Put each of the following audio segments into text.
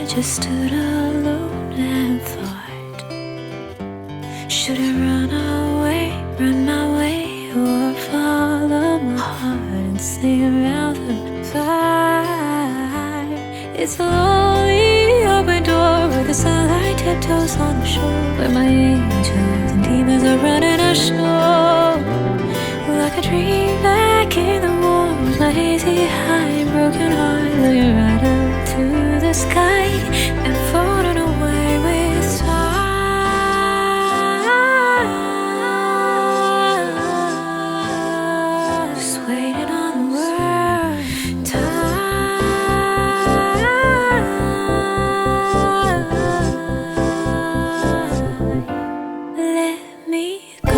Just stood alone and thought, should I run away, run my way, or follow my heart and stay around the fire? It's a lonely open door where the sunlight tiptoes on the shore, where my angels and demons are running ashore. Like a dream back in the warm, with my hazy high and broken heart, looking right up to the sky and floating away with time. Just waiting on the word time. Let me go.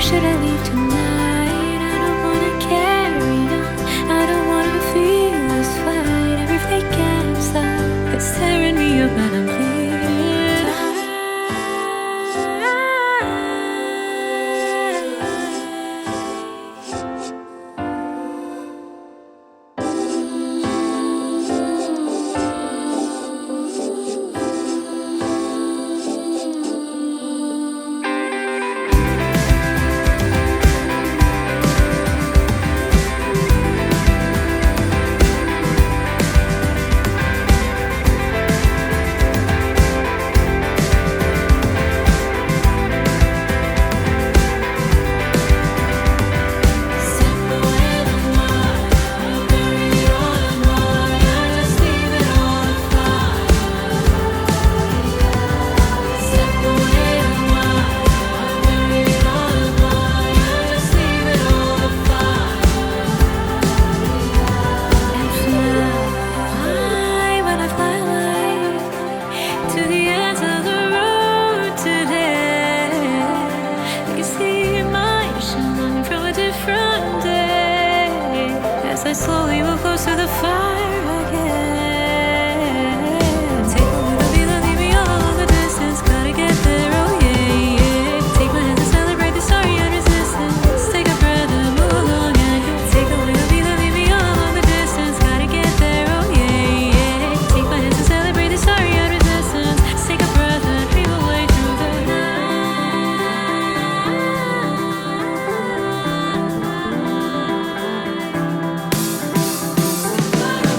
Should I leave tonight? I don't wanna carry on. I don't wanna feel this fight. Every fake outside is tearing me up and I'm bleeding. I slowly move close to the fire again. Take a little bit and leave me all along the distance. Gotta get there, oh yeah, yeah. Take my hand and celebrate the sorry and resistance. Take a breath and move along and take a little bit and leave me all along the distance. Gotta get there, oh yeah, yeah. Take my hand and celebrate the sorry and resistance. Take a breath and dream away through the night. But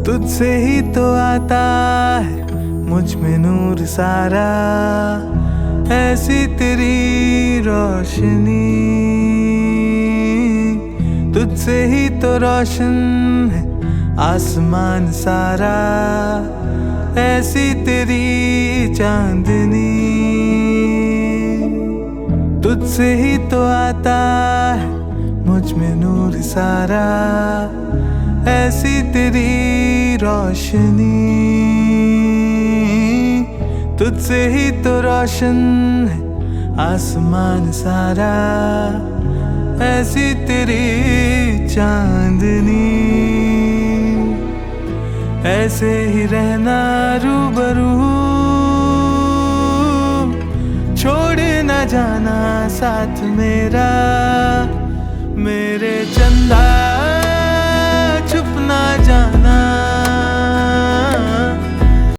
तुझसे ही तो आता है मुझ में नूर सारा, ऐसी तेरी रोशनी। तुझसे ही तो रोशन है आसमान सारा, ऐसी तेरी चांदनी। तुझसे ही तो आता है मुझ में नूर सारा, ऐसी तेरी रोशनी। तुझसे ही तो रोशन है आसमान सारा, ऐसी तेरी चांदनी। ऐसे ही रहना रूबरू, छोड़ न जाना साथ मेरा, मेरे चंदा।